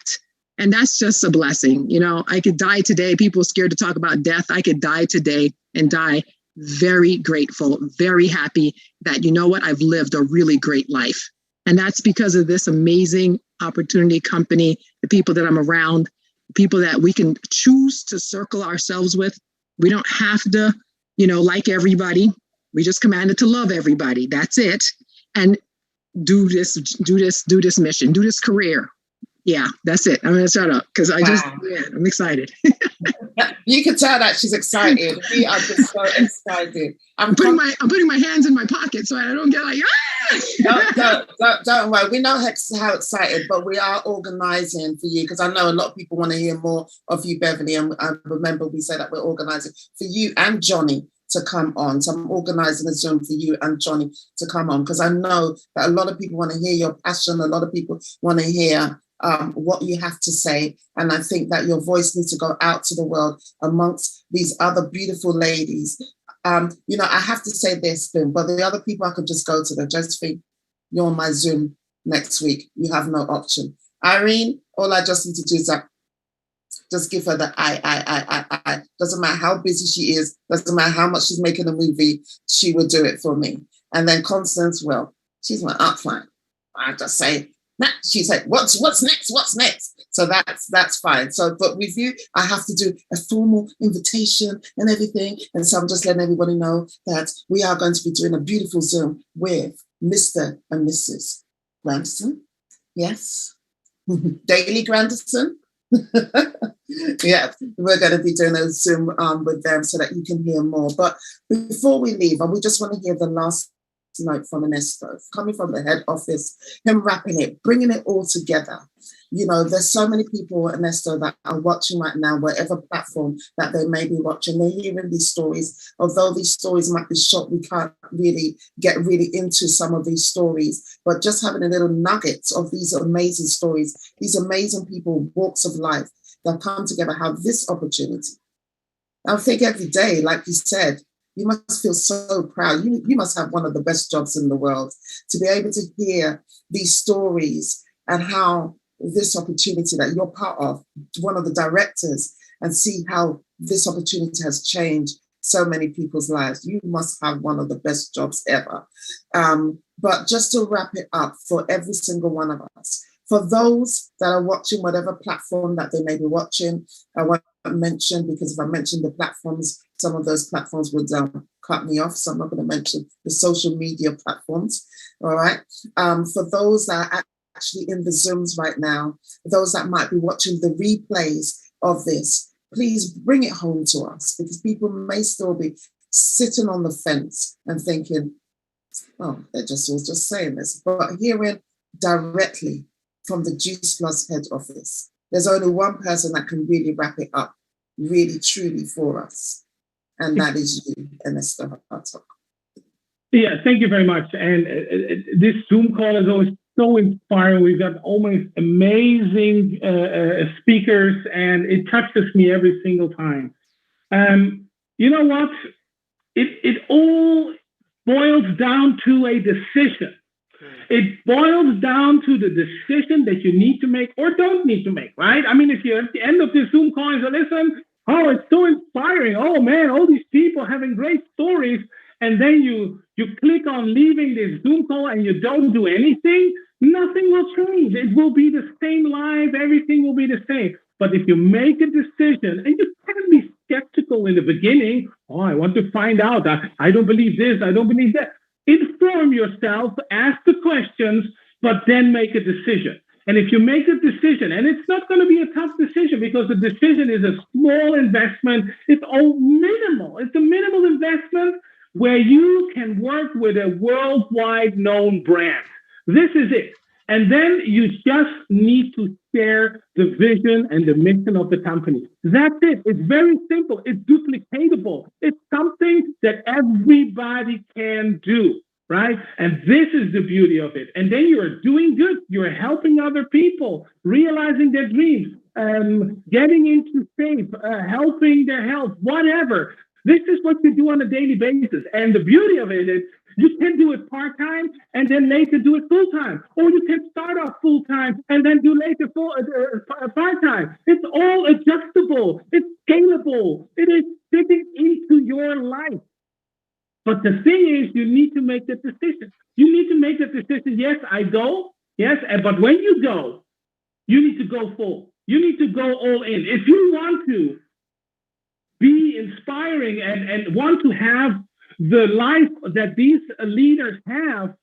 And that's just a blessing. I could die today. People are scared to talk about death. I could die today and die very grateful, very happy that, I've lived a really great life. And that's because of this amazing opportunity company, the people that I'm around, people that we can choose to circle ourselves with. We don't have to, like everybody. We just commanded to love everybody. That's it. And do this mission, do this career. Yeah, that's it. I'm going to shut up because I'm excited. You can tell that she's excited. We are just so excited. I'm putting my hands in my pocket so I don't get like, Don't worry. We know how excited, but we are organising for you because I know a lot of people want to hear more of you, Beverly. And I remember we said that we're organising for you and Johnny to come on. So I'm organising a Zoom for you and Johnny to come on because I know that a lot of people want to hear your passion. A lot of people want to hear what you have to say. And I think that your voice needs to go out to the world amongst these other beautiful ladies. I have to say this, but the other people I could just go to them. Josephine, you're on my Zoom next week. You have no option. Irene, all I just need to do is just give her the I. Doesn't matter how busy she is. Doesn't matter how much she's making a movie. She will do it for me. And then Constance, well, she's my upline. I just say, she's like, what's next? What's next? So that's fine. So, but with you, I have to do a formal invitation and everything. And so I'm just letting everybody know that we are going to be doing a beautiful Zoom with Mr. and Mrs. Grandison. Yes. Daily Grandison. Yeah, we're going to be doing a Zoom with them so that you can hear more. But before we leave, we just want to hear the last note from Ernesto, coming from the head office, him wrapping it, bringing it all together. There's so many people, Ernesto, that are watching right now, whatever platform that they may be watching. They're hearing these stories. Although these stories might be short, we can't really get into some of these stories. But just having a little nuggets of these amazing stories, these amazing people, walks of life that come together, have this opportunity. I think every day, like you said, you must feel so proud. You must have one of the best jobs in the world to be able to hear these stories and how this opportunity that you're part of, one of the directors, and see how this opportunity has changed so many people's lives. You must have one of the best jobs ever. But just to wrap it up for every single one of us, for those that are watching whatever platform that they may be watching, I won't mention, because if I mention the platforms, some of those platforms would cut me off. So I'm not going to mention the social media platforms. All right. For those that are actually in the Zooms right now, those that might be watching the replays of this, please bring it home to us, because people may still be sitting on the fence and thinking, oh, they're just all just saying this. But hearing directly from the Juice Plus head office, there's only one person that can really wrap it up, really, truly for us. And that is you, Ernesto Hartog. Yeah, thank you very much. And this Zoom call is always so inspiring. We've got almost amazing speakers, and it touches me every single time. You know what? It all boils down to a decision. It boils down to the decision that you need to make or don't need to make, right? I mean, if you're at the end of this Zoom call and say, listen, oh, it's so inspiring. Oh, man, all these people having great stories. And then you click on leaving this Zoom call and you don't do anything, nothing will change. It will be the same live. Everything will be the same. But if you make a decision, and you can be skeptical in the beginning, oh, I want to find out. I don't believe this. I don't believe that. Inform yourself, ask the questions, but then make a decision. And if you make a decision, and it's not going to be a tough decision because the decision is a small investment, it's all minimal. It's a minimal investment where you can work with a worldwide known brand. This is it. And then you just need to share the vision and the mission of the company. That's it. It's very simple. It's duplicatable. It's something that everybody can do, right? And this is the beauty of it. And then you're doing good. You're helping other people, realizing their dreams, getting into shape, helping their health, whatever. This is what you do on a daily basis. And the beauty of it is you can do it part-time and then later do it full-time. Or you can start off full-time and then do later part-time. It's all adjustable. It's scalable. It is fitting into your life. But the thing is, you need to make that decision. You need to make that decision. Yes, I go. Yes, but when you go, you need to go full. You need to go all in. If you want to be inspiring and want to have the life that these leaders have,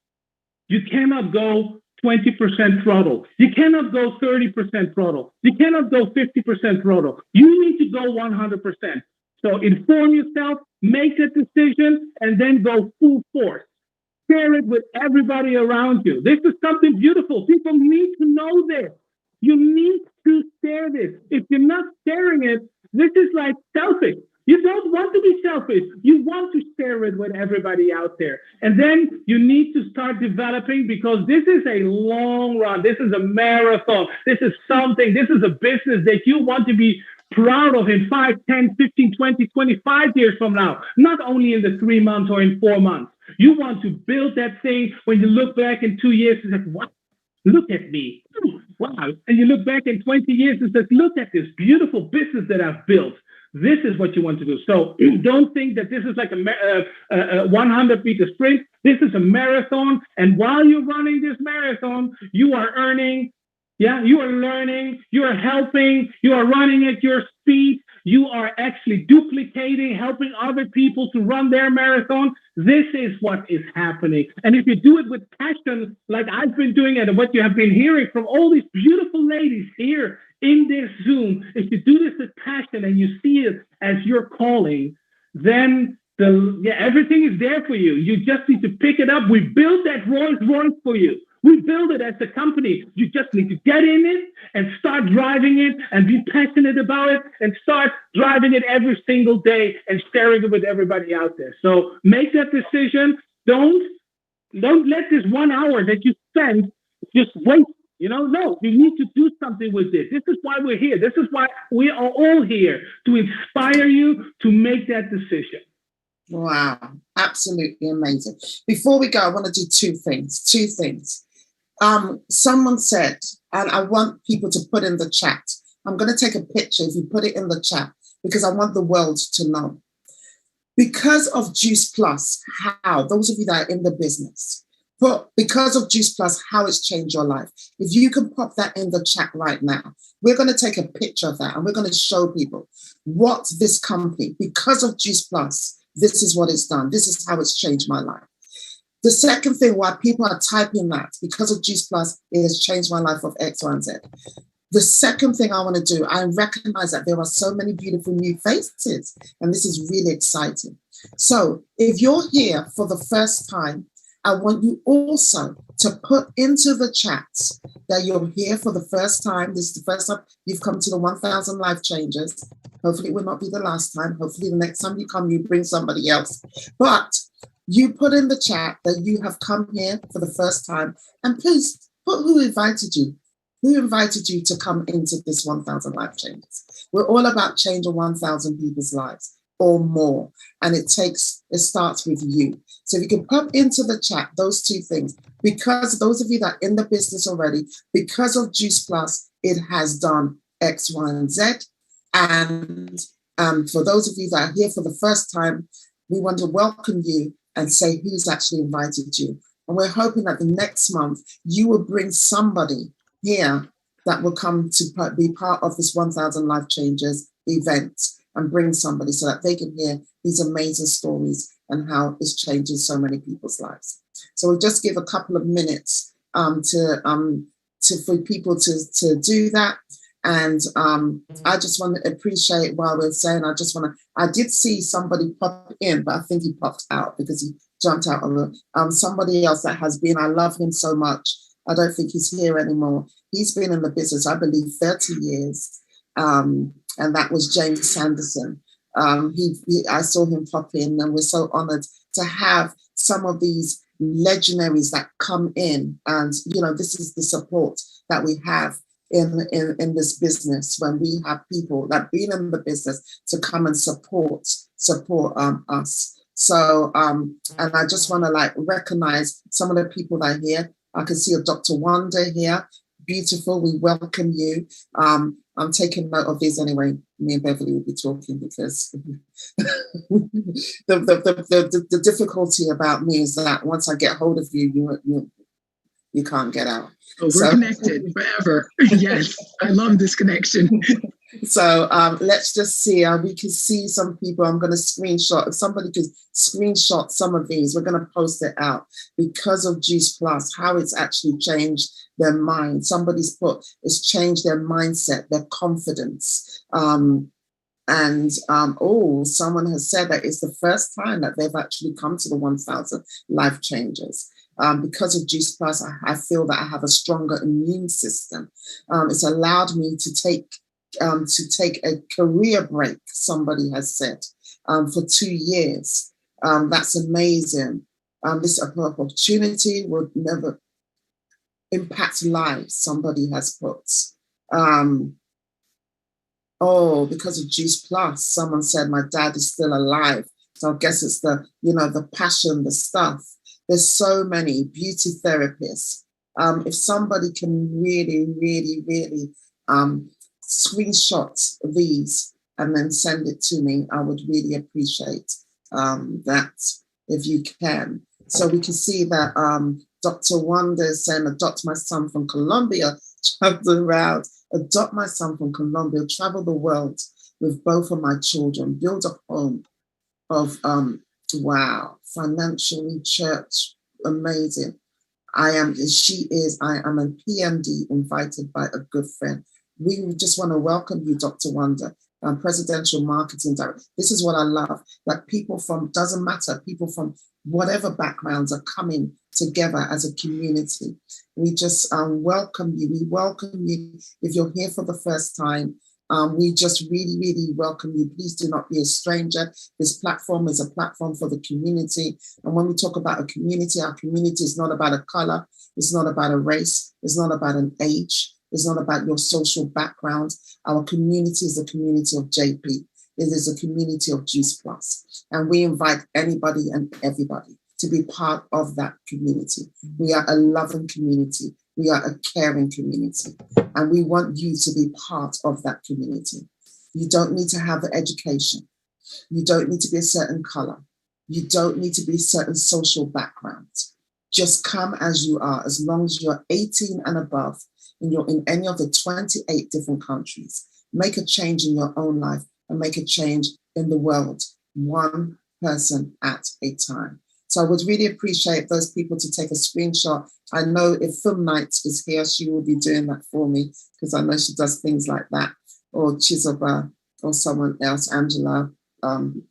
you cannot go 20% throttle. You cannot go 30% throttle. You cannot go 50% throttle. You need to go 100%. So inform yourself, make that decision, and then go full force. Share it with everybody around you. This is something beautiful. People need to know this. You need to share this. If you're not sharing it, this is like selfish. You don't want to be selfish. You want to share it with everybody out there. And then you need to start developing, because this is a long run. This is a marathon. This is a business that you want to be proud of in 5, 10, 15, 20, 25 years from now. Not only in the 3 months or in 4 months. You want to build that thing when you look back in 2 years and say, wow, look at me. Wow. And you look back in 20 years and say, look at this beautiful business that I've built. This is what you want to do. So don't think that this is like a 100-meter sprint. This is a marathon. And while you're running this marathon, you are earning, you are learning, you are helping, you are running at your speed. You are actually duplicating, helping other people to run their marathon. This is what is happening. And if you do it with passion, like I've been doing it, and what you have been hearing from all these beautiful ladies here in this Zoom, if you do this with passion and you see it as your calling, then everything is there for you. You just need to pick it up. We built that Rolls Royce for you. We build it as a company. You just need to get in it and start driving it and be passionate about it and start driving it every single day and sharing it with everybody out there. So make that decision. Don't let this 1 hour that you spend just waste. No, you need to do something with this. This is why we're here. This is why we are all here, to inspire you to make that decision. Wow, absolutely amazing. Before we go, I want to do two things. Someone said, and I want people to put in the chat, I'm going to take a picture if you put it in the chat, because I want the world to know. Because of Juice Plus, how, those of you that are in the business, because of Juice Plus, how it's changed your life. If you can pop that in the chat right now, we're going to take a picture of that and we're going to show people what this company, because of Juice Plus, this is what it's done. This is how it's changed my life. The second thing, why people are typing that, because of Juice Plus, it has changed my life of X, Y, and Z. The second thing I want to do, I recognize that there are so many beautiful new faces, and this is really exciting. So if you're here for the first time, I want you also to put into the chat that you're here for the first time. This is the first time you've come to the 1000 Life Changers. Hopefully it will not be the last time. Hopefully the next time you come, you bring somebody else. But you put in the chat that you have come here for the first time. And please put who invited you. Who invited you to come into this 1000 Life Changers? We're all about changing 1000 people's lives or more. And it starts with you. So if you can put into the chat those two things, because those of you that are in the business already, because of Juice Plus, it has done X, Y, and Z. And for those of you that are here for the first time, we want to welcome you and say who's actually invited you. And we're hoping that the next month you will bring somebody here that will come to be part of this 1000 Life Changers event, and bring somebody so that they can hear these amazing stories and how it's changing so many people's lives. So we'll just give a couple of minutes for people to do that. And I just want to appreciate while we're saying, I did see somebody pop in, but I think he popped out because he jumped out of somebody else that has been, I love him so much. I don't think he's here anymore. He's been in the business, I believe, 30 years. And that was James Sanderson. I saw him pop in, and we're so honored to have some of these legendaries that come in. And, this is the support that we have in this business, when we have people that have been in the business to come and support us. So, and I just want to recognize some of the people that are here. I can see a Dr. Wanda here. Beautiful. We welcome you. I'm taking note of this anyway. Me and Beverly will be talking because the difficulty about me is that once I get hold of you, you can't get out. Oh, we're connected forever. Yes, I love this connection. So let's just see. We can see some people. I'm going to screenshot. If somebody could screenshot some of these, we're going to post it out because of Juice Plus, how it's actually changed their mind. Somebody's put, it's changed their mindset, their confidence. Someone has said that it's the first time that they've actually come to the 1,000 life changers. Because of Juice Plus, I feel that I have a stronger immune system. It's allowed me to take a career break, somebody has said, for 2 years. That's amazing. This opportunity would never impact lives, somebody has put. Because of Juice Plus, someone said my dad is still alive. So I guess it's the passion, the stuff. There's so many beauty therapists. If somebody can really, really, really screenshot these and then send it to me, I would really appreciate that if you can. So we can see that Dr. Wanda is saying, adopt my son from Colombia, travel around, adopt my son from Colombia, travel the world with both of my children, build a home of, financially, church, amazing. I am a PMD invited by a good friend. We just want to welcome you, Dr. Wanda, Presidential Marketing Director. This is what I love, that people from, doesn't matter, people from whatever backgrounds are coming together as a community. We just welcome you. We welcome you if you're here for the first time. We just really, really welcome you. Please do not be a stranger. This platform is a platform for the community. And when we talk about a community, our community is not about a color. It's not about a race. It's not about an age. It's not about your social background. Our community is a community of JP. It is a community of Juice Plus. And we invite anybody and everybody to be part of that community. We are a loving community. We are a caring community. And we want you to be part of that community. You don't need to have an education. You don't need to be a certain color. You don't need to be a certain social background. Just come as you are, as long as you're 18 and above, and you're in any of the 28 different countries. Make a change in your own life and make a change in the world, one person at a time. So I would really appreciate those people to take a screenshot. I know if Film Night is here, she will be doing that for me because I know she does things like that, or Chizoba, or someone else, Angela, and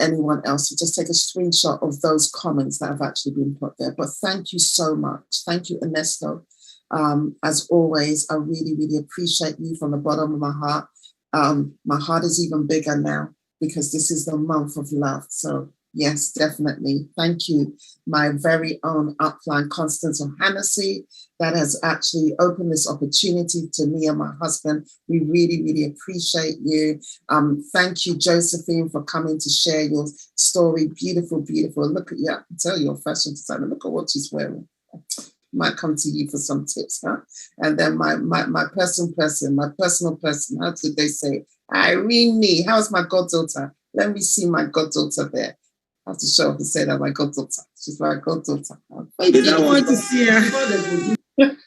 anyone else. So just take a screenshot of those comments that have actually been put there. But thank you so much. Thank you, Ernesto. As always, I really, really appreciate you from the bottom of my heart. My heart is even bigger now because this is the month of love. So yes, definitely. Thank you, my very own upline, Constance O'Hannessy, that has actually opened this opportunity to me and my husband. We really, really appreciate you. Thank you, Josephine, for coming to share your story. Beautiful, beautiful. Look at you. I can tell you're a fashion designer. Look at what she's wearing. Might come to you for some tips, huh? And then my personal person, how did they say? Irene, how's my goddaughter? Let me see my goddaughter there. I have to show up and say that my goddaughter. She's my goddaughter. I don't want to see her.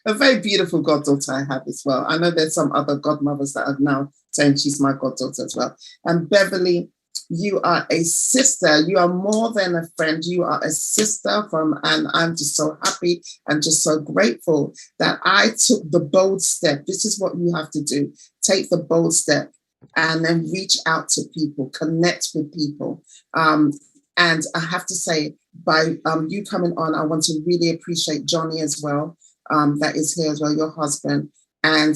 A very beautiful goddaughter I have as well. I know there's some other godmothers that are now saying she's my goddaughter as well. And Beverly, you are a sister. You are more than a friend. You are a sister and I'm just so happy and just so grateful that I took the bold step. This is what you have to do. Take the bold step and then reach out to people, connect with people. And I have to say, by you coming on, I want to really appreciate Johnny as well, that is here as well, your husband. And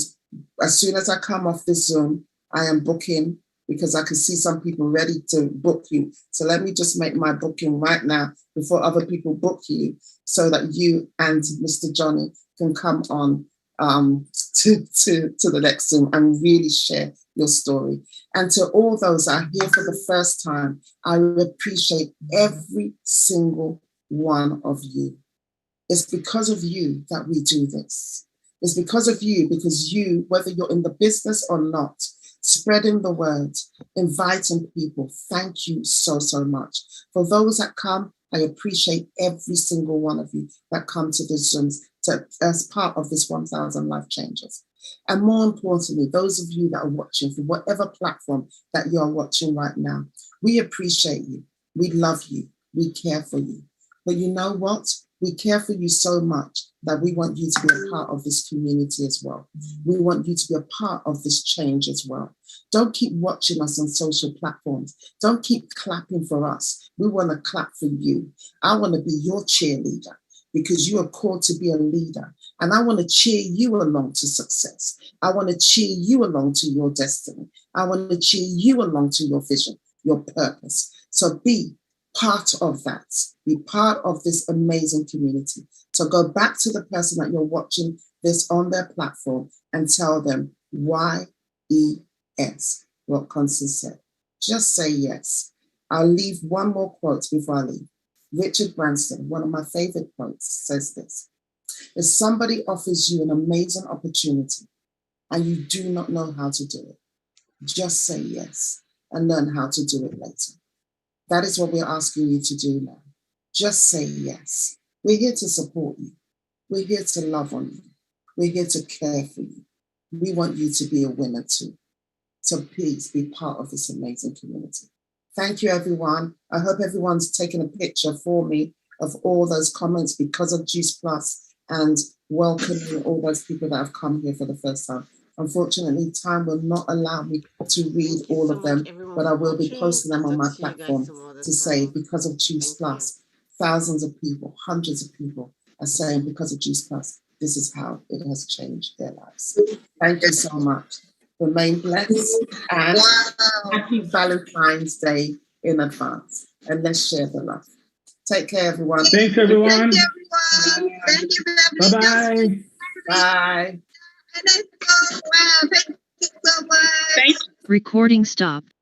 as soon as I come off this Zoom, I am booking because I can see some people ready to book you. So let me just make my booking right now before other people book you so that you and Mr. Johnny can come on to the next Zoom and really share your story. And to all those that are here for the first time, I appreciate every single one of you. It's because of you that we do this. It's because of you, because you, whether you're in the business or not, spreading the word, inviting people. Thank you so, so much. For those that come, I appreciate every single one of you that come to the Zooms as part of this 1,000 Life Changers. And more importantly, those of you that are watching from whatever platform that you are watching right now, we appreciate you. We love you. We care for you. But you know what? We care for you so much that we want you to be a part of this community as well. We want you to be a part of this change as well. Don't keep watching us on social platforms. Don't keep clapping for us. We want to clap for you. I want to be your cheerleader because you are called to be a leader. And I want to cheer you along to success. I want to cheer you along to your destiny. I want to cheer you along to your vision, your purpose. So be part of that. Be part of this amazing community. So go back to the person that you're watching this on their platform and tell them YES, what Constance said. Just say yes. I'll leave one more quote before I leave. Richard Branson, one of my favorite quotes, says this. If somebody offers you an amazing opportunity and you do not know how to do it, just say yes and learn how to do it later. That is what we're asking you to do now. Just say yes. We're here to support you. We're here to love on you. We're here to care for you. We want you to be a winner too. So please be part of this amazing community. Thank you, everyone. I hope everyone's taken a picture for me of all those comments because of Juice Plus and welcoming all those people that have come here for the first time. Unfortunately, time will not allow me to read all of them, but I will be posting them on my platform to say because of Juice Plus, thousands of people, hundreds of people are saying because of Juice Plus, this is how it has changed their lives. Thank you so much. Remain blessed and happy Valentine's Day in advance. And let's share the love. Take care, everyone. Thanks, everyone. Thank you, everyone. Thank you, Bye-bye. Bye. Wow, thank you so much. Thank Recording stopped.